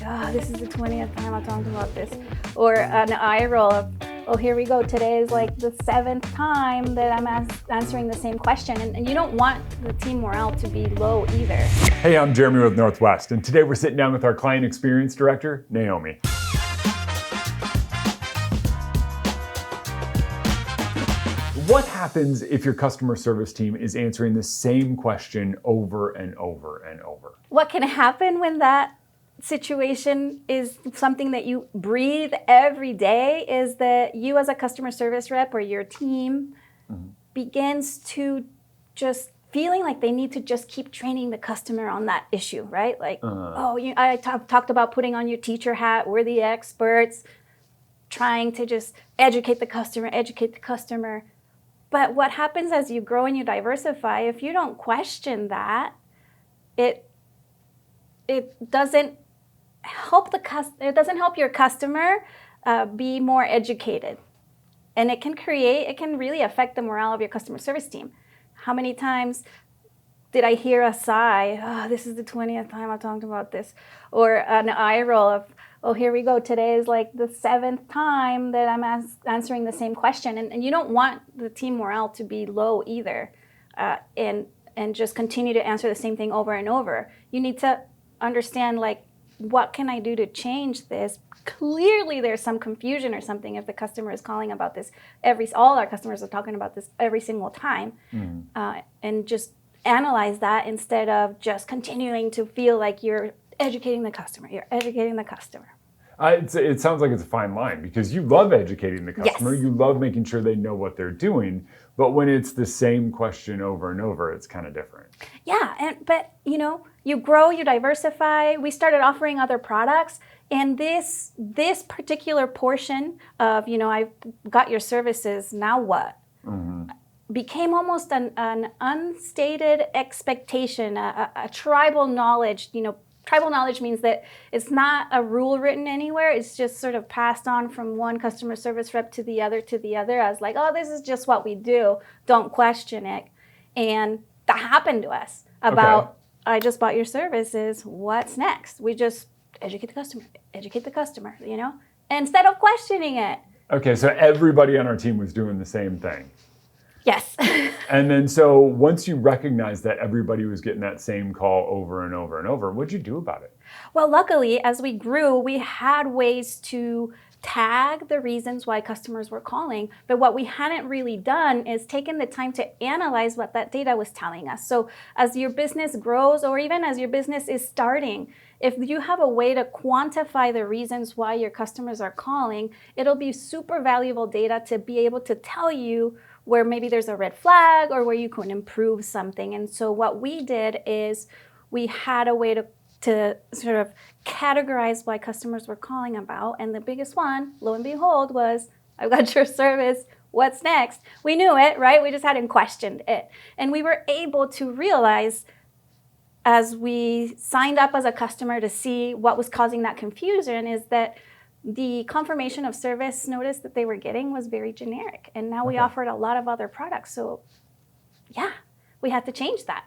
oh, this is the 20th time I'm talking about this. Or an eye roll of, oh, here we go. Today is like the 7th time that I'm answering the same question. And you don't want the team morale to be low either. Hey, I'm Jeremy with Northwest, and today we're sitting down with our Client Experience Director, Naomi. What happens if your customer service team is answering the same question over and over and over? What can happen when that situation is something that you breathe every day is that you as a customer service rep or your team begins to just feeling like they need to just keep training the customer on that issue, right? Like, I talked about putting on your teacher hat, we're the experts, trying to just educate the customer. But what happens as you grow and you diversify, if you don't question that, it doesn't help your customer be more educated. And it can really affect the morale of your customer service team. How many times did I hear a sigh, oh, this is the 20th time I talked about this, or an eye roll of, oh, here we go. Today is like the 7th time that I'm answering the same question. And you don't want the team morale to be low either and just continue to answer the same thing over and over. You need to understand, like, what can I do to change this? Clearly there's some confusion or something if the customer is calling about this. All our customers are talking about this every single time. And just analyze that instead of just continuing to feel like you're educating the customer. It sounds like it's a fine line because you love educating the customer. Yes. You love making sure they know what they're doing. But when it's the same question over and over, it's kind of different. Yeah, but you grow, you diversify. We started offering other products. And this particular portion of, I've got your services, now what? Became almost an unstated expectation, a tribal knowledge. Tribal knowledge means that it's not a rule written anywhere. It's just sort of passed on from one customer service rep to the other as like, oh, this is just what we do. Don't question it. And that happened to us about, I just bought your services. What's next? We just educate the customer, instead of questioning it. Okay, so everybody on our team was doing the same thing. Yes. And then so once you recognized that everybody was getting that same call over and over and over, what'd you do about it? Well, luckily, as we grew, we had ways to tag the reasons why customers were calling. But what we hadn't really done is taken the time to analyze what that data was telling us. So as your business grows, or even as your business is starting, if you have a way to quantify the reasons why your customers are calling, it'll be super valuable data to be able to tell you where maybe there's a red flag or where you can improve something. And so what we did is we had a way to sort of categorize why customers were calling about. And the biggest one, lo and behold, was, I've got your service, what's next? We knew it, right? We just hadn't questioned it. And we were able to realize as we signed up as a customer to see what was causing that confusion is that the confirmation of service notice that they were getting was very generic. And now we offered a lot of other products. So yeah, we had to change that.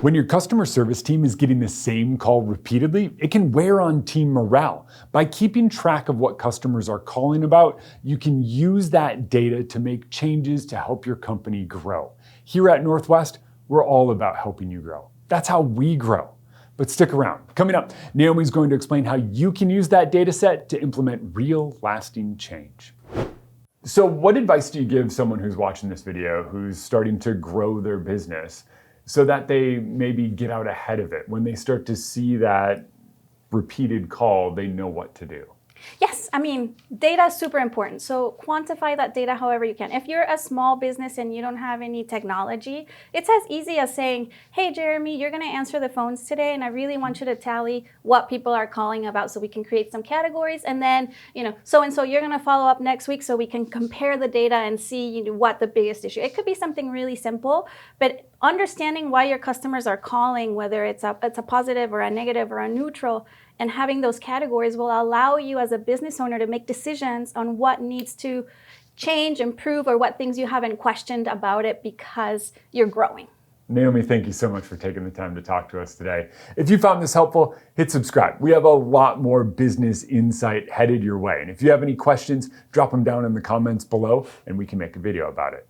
When your customer service team is getting the same call repeatedly, it can wear on team morale. By keeping track of what customers are calling about, you can use that data to make changes to help your company grow. Here at Northwest, we're all about helping you grow. That's how we grow. But stick around. Coming up, Naomi's going to explain how you can use that data set to implement real, lasting change. So what advice do you give someone who's watching this video, who's starting to grow their business, so that they maybe get out ahead of it? When they start to see that repeated call, they know what to do. Yes, data is super important. So quantify that data however you can. If you're a small business and you don't have any technology, it's as easy as saying, hey, Jeremy, you're going to answer the phones today, and I really want you to tally what people are calling about so we can create some categories. And then, so-and-so, you're going to follow up next week so we can compare the data and see what the biggest issue. It could be something really simple, but understanding why your customers are calling, whether it's a positive or a negative or a neutral, and having those categories will allow you as a business owner to make decisions on what needs to change, improve, or what things you haven't questioned about it because you're growing. Naomi, thank you so much for taking the time to talk to us today. If you found this helpful, hit subscribe. We have a lot more business insight headed your way. And if you have any questions, drop them down in the comments below and we can make a video about it.